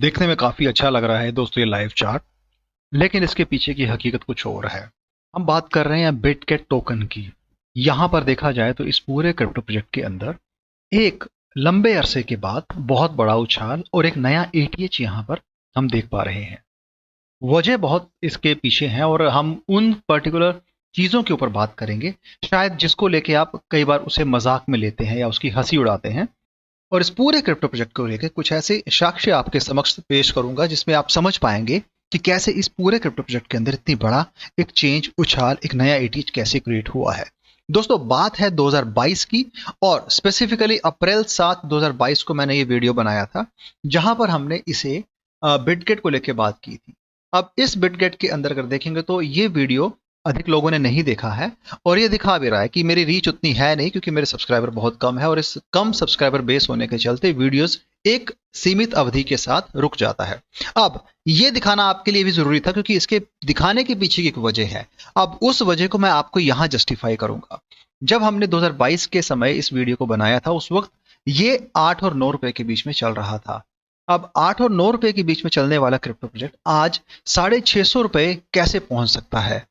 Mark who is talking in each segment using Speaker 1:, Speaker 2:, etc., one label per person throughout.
Speaker 1: देखने में काफी अच्छा लग रहा है दोस्तों ये लाइव चार्ट। लेकिन इसके पीछे की हकीकत कुछ और है। हम बात कर रहे हैं बिटगेट टोकन की। यहां पर देखा जाए तो इस पूरे क्रिप्टो प्रोजेक्ट के अंदर एक लंबे अरसे के बाद बहुत बड़ा उछाल और एक नया एटीएच यहां पर हम देख पा रहे हैं। वजह बहुत इसके पीछे है और हम उन पर्टिकुलर चीजों के ऊपर बात करेंगे, शायद जिसको लेके आप कई बार उसे मजाक में लेते हैं या उसकी हंसी उड़ाते हैं। और इस पूरे क्रिप्टो प्रोजेक्ट को लेकर कुछ ऐसे साक्ष्य आपके समक्ष पेश करूंगा जिसमें आप समझ पाएंगे कि कैसे इस पूरे क्रिप्टो प्रोजेक्ट के अंदर इतनी बड़ा एक चेंज, उछाल, एक नया एटीएच कैसे क्रिएट हुआ है। दोस्तों बात है 2022 की और स्पेसिफिकली अप्रैल 7 2022 को मैंने ये वीडियो बनाया था जहां पर हमने इसे बिटगेट को लेकर बात की थी। अब इस बिटगेट के अंदर अगर देखेंगे तो ये वीडियो अधिक लोगों ने नहीं देखा है और ये दिखा भी रहा है कि मेरी रीच उतनी है नहीं क्योंकि मेरे सब्सक्राइबर बहुत कम है और इस कम सब्सक्राइबर बेस होने के चलते वीडियोस एक सीमित अवधि के साथ रुक जाता है। अब ये दिखाना आपके लिए भी जरूरी था क्योंकि इसके दिखाने के पीछे की एक वजह है। अब उस वजह को मैं आपको यहां जस्टिफाई करूंगा। जब हमने 2022 के समय इस वीडियो को बनाया था उस वक्त ये 8 और 9 रुपए के बीच में चल रहा था। अब 8 और 9 रुपए के बीच में चलने वाला क्रिप्टो प्रोजेक्ट आज 650 रुपए कैसे पहुंच सकता है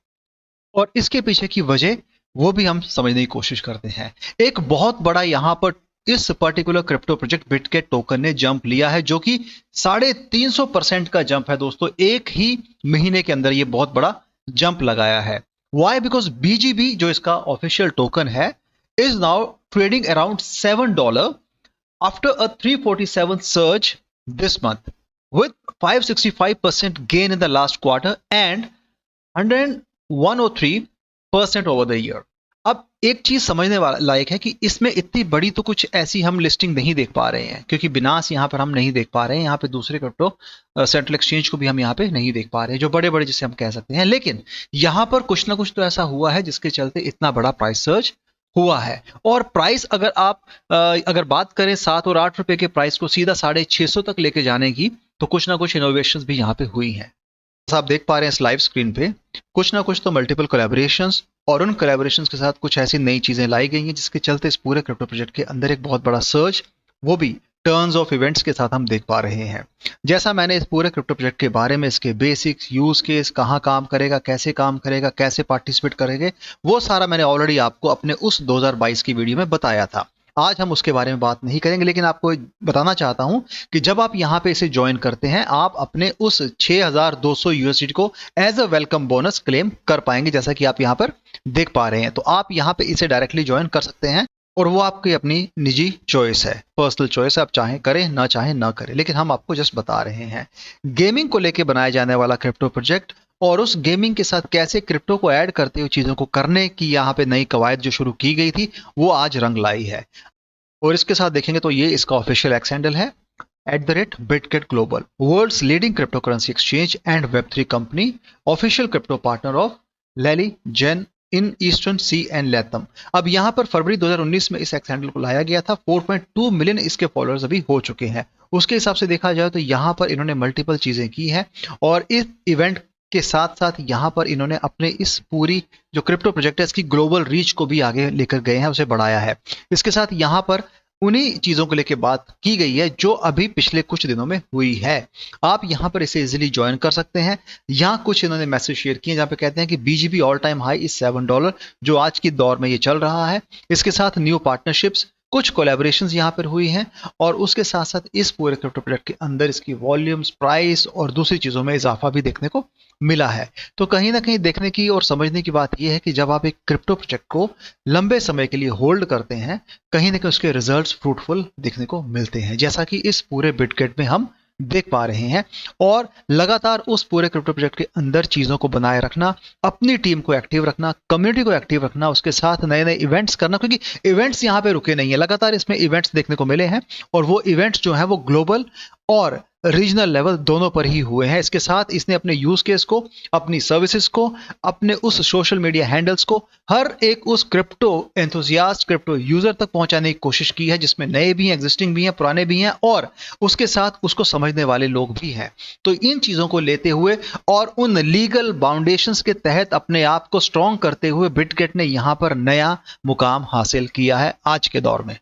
Speaker 1: और इसके पीछे की वजह वो भी हम समझने की कोशिश करते हैं। एक बहुत बड़ा यहां पर इस particular crypto project Bitget token ने जंप लिया है जो कि 350% का जंप है दोस्तों। एक ही महीने के अंदर ये बहुत बड़ा जंप लगाया है। वाई? बिकॉज बीजीबी जो इसका ऑफिशियल टोकन है is now trading around $7 after a 347 surge this month with 565% gain in the last quarter and 103% over the year. अब एक चीज समझने वाला लायक है कि इसमें इतनी बड़ी तो कुछ ऐसी हम लिस्टिंग नहीं देख पा रहे हैं क्योंकि बिनास यहां पर हम नहीं देख पा रहे हैं। यहां पे दूसरे क्रिप्टो सेंट्रल एक्सचेंज को भी हम यहां पे नहीं देख पा रहे हैं जो बड़े बड़े जिसे हम कह सकते हैं। लेकिन यहां पर कुछ ना कुछ तो ऐसा हुआ है जिसके चलते इतना बड़ा प्राइस सर्ज हुआ है। और प्राइस अगर आप अगर बात करें 7 और 8 रुपए के प्राइस को सीधा 650 तक लेके जाने की, तो कुछ ना कुछ इनोवेशंस भी यहाँ पे हुई हैं। आप देख पा रहे हैं इस लाइव स्क्रीन पे कुछ ना कुछ तो मल्टीपल कोलैबोरेशंस और उन कोलैबोरेशंस के साथ कुछ ऐसी नई चीजें लाई गई हैं जिसके चलते इस पूरे क्रिप्टो प्रोजेक्ट के अंदर एक बहुत बड़ा सर्ज, वो भी टर्न्स ऑफ इवेंट्स के साथ हम देख पा रहे हैं। जैसा मैंने इस पूरे क्रिप्टो प्रोजेक्ट के बारे में, इसके बेसिक्स, यूज केस, कहाँ काम करेगा, कैसे पार्टिसिपेट करेंगे, वो सारा मैंने ऑलरेडी आपको अपने उस 2022 की वीडियो में बताया था। आज हम उसके बारे में बात नहीं करेंगे लेकिन आपको बताना चाहता हूं कि जब आप यहां पे इसे ज्वाइन करते हैं आप अपने उस 6200 यूएसडी को as a welcome bonus claim कर पाएंगे जैसा कि आप यहां पर देख पा रहे हैं। तो आप यहां पे इसे डायरेक्टली ज्वाइन कर सकते हैं और वो आपकी अपनी निजी चॉइस है, पर्सनल चॉइस है, आप चाहें करें ना चाहें ना करें। लेकिन हम आपको जस्ट बता रहे हैं गेमिंग को लेकर बनाया जाने वाला क्रिप्टो प्रोजेक्ट और उस गेमिंग के साथ कैसे क्रिप्टो को ऐड करते हुए चीजों को करने की यहाँ पे नई कवायद जो शुरू की गई थी वो आज रंग लाई है। और इसके साथ देखेंगे तो ये इसका ऑफिशियल एक्स हैंडल है @Bitget global, world's leading crypto currency exchange and वेब3 company, official crypto partner of लैली जेन in Eastern SEA and LATAM. अब यहाँ पर फरवरी 2019 में इस एक्स हैंडल को लाया गया था। 4.2 मिलियन इसके फॉलोअर्स अभी हो चुके हैं। उसके हिसाब से देखा जाए तो यहाँ पर इन्होंने मल्टीपल चीजें की हैं और इस इवेंट के साथ साथ यहाँ पर इन्होंने अपने इस पूरी जो क्रिप्टो प्रोजेक्ट है इसकी ग्लोबल रीच को भी आगे लेकर गए हैं, उसे बढ़ाया है। इसके साथ यहाँ पर उन्हीं चीजों को लेकर बात की गई है जो अभी पिछले कुछ दिनों में हुई है। आप यहाँ पर इसे इजीली ज्वाइन कर सकते हैं। यहाँ कुछ इन्होंने मैसेज शेयर किए जहाँ पे कहते हैं कि BGB all time high is $7 जो आज की दौर में ये चल रहा है। इसके साथ न्यू पार्टनरशिप्स, कुछ कोलैबोरेशंस यहाँ पर हुई हैं और उसके साथ साथ इस पूरे क्रिप्टो प्रोजेक्ट के अंदर इसकी वॉल्यूम्स, प्राइस और दूसरी चीजों में इजाफा भी देखने को मिला है। तो कहीं ना कहीं देखने की और समझने की बात यह है कि जब आप एक क्रिप्टो प्रोजेक्ट को लंबे समय के लिए होल्ड करते हैं कहीं ना कहीं उसके रिजल्ट्स फ्रूटफुल देखने को मिलते हैं जैसा कि इस पूरे बिटगेट में हम देख पा रहे हैं। और लगातार उस पूरे क्रिप्टो प्रोजेक्ट के अंदर चीजों को बनाए रखना, अपनी टीम को एक्टिव रखना, कम्युनिटी को एक्टिव रखना, उसके साथ नए नए इवेंट्स करना, क्योंकि इवेंट्स यहाँ पे रुके नहीं है, लगातार इसमें इवेंट्स देखने को मिले हैं और वो इवेंट्स जो है वो ग्लोबल और रीजनल लेवल दोनों पर ही हुए हैं। इसके साथ इसने अपने यूज केस को, अपनी सर्विसेज को, अपने उस सोशल मीडिया हैंडल्स को हर एक उस क्रिप्टो एंथुसियास्ट, क्रिप्टो यूजर तक पहुंचाने की कोशिश की है जिसमें नए भी हैं, एग्जिस्टिंग भी हैं, पुराने भी हैं और उसके साथ उसको समझने वाले लोग भी हैं। तो इन चीजों को लेते हुए और उन लीगल बाउंडेशंस के तहत अपने आप को स्ट्रॉन्ग करते हुए बिटगेट ने यहां पर नया मुकाम हासिल किया है आज के दौर में।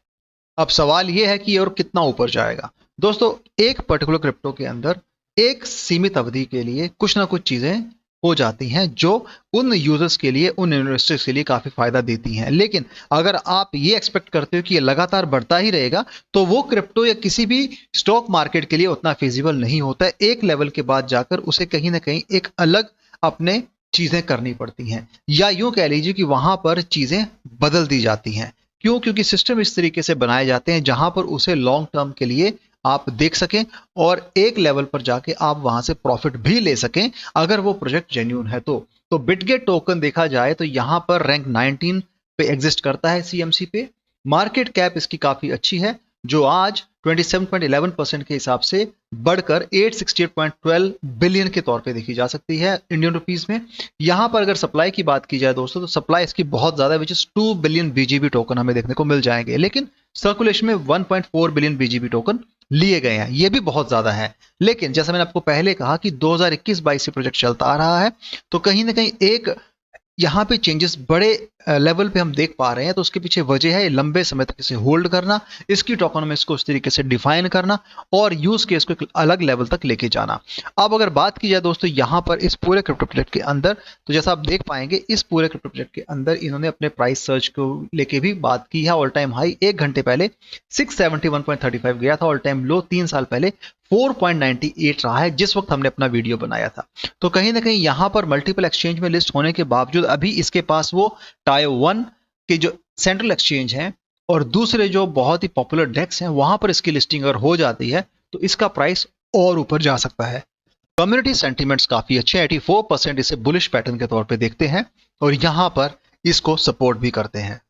Speaker 1: अब सवाल यह है कि और कितना ऊपर जाएगा। दोस्तों एक पर्टिकुलर क्रिप्टो के अंदर एक सीमित अवधि के लिए कुछ ना कुछ चीजें हो जाती हैं जो उन यूजर्स के लिए, उन इन्वेस्टर्स के लिए काफी फायदा देती हैं। लेकिन अगर आप ये एक्सपेक्ट करते हो कि ये लगातार बढ़ता ही रहेगा, तो वो क्रिप्टो या किसी भी स्टॉक मार्केट के लिए उतना फिजिबल नहीं होता है। एक लेवल के बाद जाकर उसे कहीं ना कहीं एक अलग अपने चीजें करनी पड़ती हैं, या यूं कह लीजिए कि वहां पर चीजें बदल दी जाती हैं। क्यों? क्योंकि सिस्टम इस तरीके से बनाए जाते हैं जहां पर उसे लॉन्ग टर्म के लिए आप देख सकें और एक लेवल पर जाके आप वहां से प्रॉफिट भी ले सकें अगर वो प्रोजेक्ट जेन्यून है तो बिटगेट टोकन देखा जाए तो यहां पर रैंक 19 पे एग्जिस्ट करता है सीएमसी पे। मार्केट कैप इसकी काफी अच्छी है, जो आज 27.11% के हिसाब से बढ़कर 868.12 बिलियन के तौर पे देखी जा सकती है इंडियन रुपीस में। यहां पर अगर सप्लाई की बात की जाए दोस्तों, तो सप्लाई इसकी बहुत ज्यादा है, which is 2 billion BGB token हमें देखने को मिल जाएंगे। लेकिन सर्कुलेशन में 1.4 बिलियन बीजीबी टोकन लिए गए हैं, ये भी बहुत ज्यादा है। लेकिन जैसा मैंने आपको पहले कहा कि 2021-22 से प्रोजेक्ट चलता आ रहा है, तो कहीं ना कहीं एक यहाँ पे चेंजेस बड़े लेवल पे हम देख पा रहे हैं। तो उसके पीछे वजह है लंबे समय तक इसे होल्ड करना, इसकी टोकनोमिक्स को उस तरीके से डिफाइन करना और यूज केस को एक अलग लेवल तक लेके जाना। अब अगर बात की जाए दोस्तों यहाँ पर इस पूरे क्रिप्टो प्रोजेक्ट के अंदर, तो जैसा आप देख पाएंगे इस पूरे क्रिप्टो प्रोजेक्ट के अंदर इन्होंने अपने प्राइस सर्च को लेके भी बात की है। ऑल टाइम हाई 1 घंटे पहले 671.35 गया था, ऑल टाइम लो 3 साल पहले 4.98 रहा है जिस वक्त हमने अपना वीडियो बनाया था। तो कहीं ना कहीं यहां पर मल्टीपल एक्सचेंज में लिस्ट होने के बावजूद अभी इसके पास वो टायर 1 के जो सेंट्रल एक्सचेंज हैं और दूसरे जो बहुत ही पॉपुलर डेस्क हैं वहां पर इसकी लिस्टिंग अगर हो जाती है तो इसका प्राइस और ऊपर जा सकता है। कम्युनिटी सेंटीमेंट्स काफी अच्छे हैं, 84% इसे बुलिश पैटर्न के तौर पे देखते हैं और यहां पर इसको सपोर्ट भी करते हैं।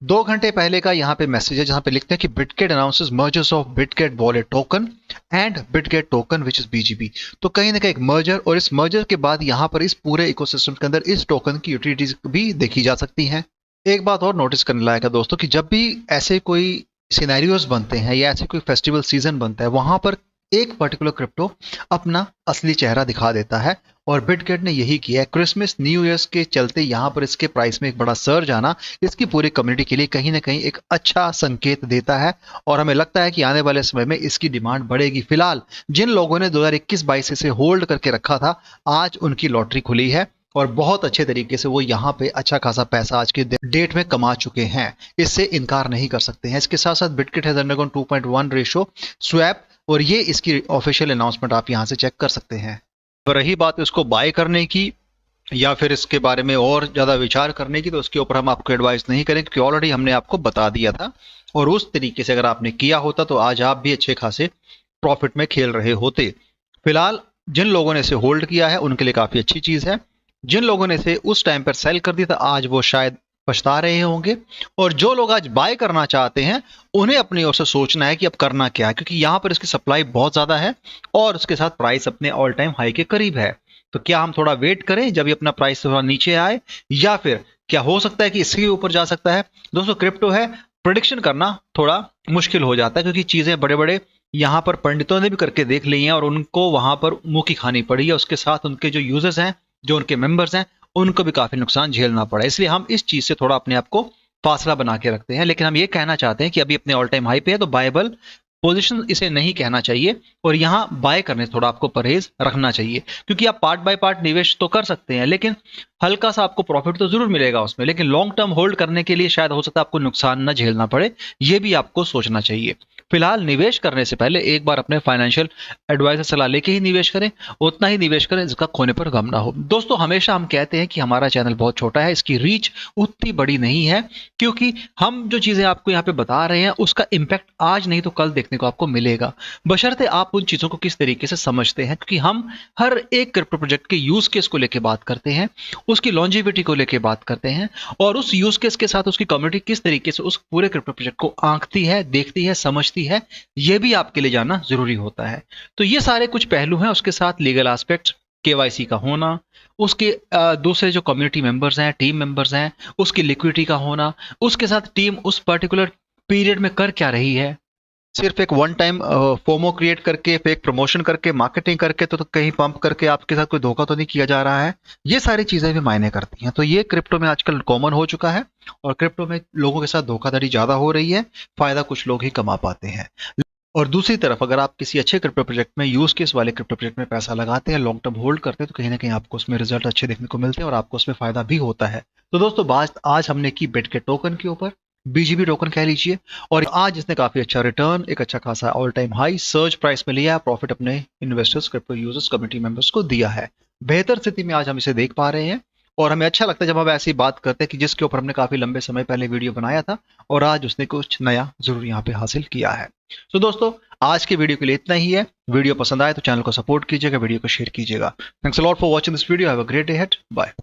Speaker 1: 2 घंटे पहले का यहाँ पे मैसेज है जहां पे लिखते हैं कि Bitget announces mergers of Bitget wallet token and Bitget token which is BGB. तो कहीं ना कहीं एक मर्जर, और इस मर्जर के बाद यहाँ पर इस पूरे इकोसिस्टम के अंदर इस टोकन की यूटिलिटीज भी देखी जा सकती हैं। एक बात और नोटिस करने लायक है दोस्तों कि जब भी ऐसे कोई सिनेरियोज बनते हैं या ऐसे कोई फेस्टिवल सीजन बनता है, वहां पर एक पर्टिकुलर क्रिप्टो अपना असली चेहरा दिखा देता है और बिटगेट ने यही किया है। क्रिसमस न्यू ईयर्स के चलते यहाँ पर इसके प्राइस में एक बड़ा सर्ज आना इसकी पूरी कम्युनिटी के लिए कहीं ना कहीं एक अच्छा संकेत देता है और हमें लगता है कि आने वाले समय में इसकी डिमांड बढ़ेगी। फिलहाल जिन लोगों ने 2021-22 से होल्ड करके रखा था, आज उनकी लॉटरी खुली है और बहुत अच्छे तरीके से वो यहाँ पे अच्छा खासा पैसा आज के डेट में कमा चुके हैं, इससे इनकार नहीं कर सकते हैं। इसके साथ साथ Bitget has undergone 2.1 ratio swap और ये इसकी ऑफिशियल अनाउंसमेंट आप यहाँ से चेक कर सकते हैं। रही बात इसको बाय करने की या फिर इसके बारे में और ज़्यादा विचार करने की, तो उसके ऊपर हम आपको एडवाइस नहीं करें क्योंकि ऑलरेडी हमने आपको बता दिया था और उस तरीके से अगर आपने किया होता तो आज आप भी अच्छे खासे प्रॉफिट में खेल रहे होते। फिलहाल जिन लोगों ने इसे होल्ड किया है उनके लिए काफ़ी अच्छी चीज़ है, जिन लोगों ने इसे उस टाइम पर सेल कर दिया था आज वो शायद पछता रहे होंगे, और जो लोग आज बाय करना चाहते हैं उन्हें अपनी ओर से सोचना है कि अब करना क्या है, क्योंकि यहां पर इसकी सप्लाई बहुत ज्यादा है और उसके साथ प्राइस अपने ऑल टाइम हाई के करीब है। तो क्या हम थोड़ा वेट करें जब ये अपना प्राइस थोड़ा नीचे आए, या फिर क्या हो सकता है कि इसके ऊपर जा सकता है? दोस्तों क्रिप्टो है, प्रेडिक्शन करना थोड़ा मुश्किल हो जाता है क्योंकि चीजें बड़े बड़े यहाँ पर पंडितों ने भी करके देख ली हैं और उनको वहां पर मुंह की खानी पड़ी है, उसके साथ उनके जो यूजर्स हैं, जो उनके मेंबर्स हैं, उनको भी काफी नुकसान झेलना पड़ा। इसलिए हम इस चीज से थोड़ा अपने आप को फासला बना के रखते हैं। लेकिन हम ये कहना चाहते हैं कि अभी अपने ऑल टाइम हाई पे है तो बायबल पोजीशन इसे नहीं कहना चाहिए और यहाँ बाय करने से थोड़ा आपको परहेज रखना चाहिए, क्योंकि आप पार्ट बाय पार्ट निवेश तो कर सकते हैं लेकिन हल्का सा आपको प्रॉफिट तो जरूर मिलेगा उसमें, लेकिन लॉन्ग टर्म होल्ड करने के लिए शायद हो सकता है आपको नुकसान न झेलना पड़े, ये भी आपको सोचना चाहिए। फिलहाल निवेश करने से पहले एक बार अपने फाइनेंशियल एडवाइजर सलाह लेके ही निवेश करें, उतना ही निवेश करें जिसका खोने पर गम ना हो। दोस्तों हमेशा हम कहते हैं कि हमारा चैनल बहुत छोटा है, इसकी रीच उतनी बड़ी नहीं है, क्योंकि हम जो चीजें आपको यहाँ पे बता रहे हैं उसका इम्पैक्ट आज नहीं तो कल देखने को आपको मिलेगा, बशर्ते आप उन चीजों को किस तरीके से समझते हैं। क्योंकि हम हर एक क्रिप्टो प्रोजेक्ट के यूज केस को लेकर बात करते हैं, उसकी लॉन्जिविटी को लेकर बात करते हैं और उस यूज केस के साथ उसकी कम्युनिटी किस तरीके से उस पूरे क्रिप्टो प्रोजेक्ट को आंकती है, देखती है, समझती है, यह भी आपके लिए जानना जरूरी होता है। तो ये सारे कुछ पहलू हैं, उसके साथ लीगल एस्पेक्ट, केवाईसी का होना, उसके दूसरे जो कम्युनिटी मेंबर्स हैं, टीम मेंबर्स हैं, उसकी लिक्विडिटी का होना, उसके साथ टीम उस पर्टिकुलर पीरियड में कर क्या रही है, सिर्फ एक वन टाइम फोमो क्रिएट करके, फेक प्रमोशन करके, मार्केटिंग करके तो कहीं पंप करके आपके साथ कोई धोखा तो नहीं किया जा रहा है। ये सारी चीजें भी मायने करती हैं। तो ये क्रिप्टो में आजकल कॉमन हो चुका है और क्रिप्टो में लोगों के साथ धोखाधड़ी ज्यादा हो रही है, फायदा कुछ लोग ही कमा पाते हैं। और दूसरी तरफ अगर आप किसी अच्छे क्रिप्टो प्रोजेक्ट में, यूज केस वाले क्रिप्टो प्रोजेक्ट में पैसा लगाते हैं, लॉन्ग टर्म होल्ड करते हैं, तो कहीं ना कहीं आपको उसमें रिजल्ट अच्छे देखने को मिलते हैं और आपको उसमें फायदा भी होता है। तो दोस्तों बात आज हमने की बिट के टोकन के ऊपर, बीजीबी टोकन कह लीजिए, और आज इसने काफी अच्छा रिटर्न, एक अच्छा खासा all time high surge price में लिया, प्रॉफिट अपने investors, crypto users, community members को दिया है। बेहतर स्थिति में आज हम इसे देख पा रहे हैं और हमें अच्छा लगता है जब हम ऐसी बात करते हैं कि जिसके ऊपर हमने काफी लंबे समय पहले वीडियो बनाया था और आज उसने कुछ नया जरूर यहाँ पे हासिल किया है। तो दोस्तों आज के वीडियो के लिए इतना ही है। वीडियो पसंद आए तो चैनल को सपोर्ट कीजिएगा, वीडियो को शेयर कीजिएगा। Thanks a lot for watching this video. Have a great day ahead. Bye.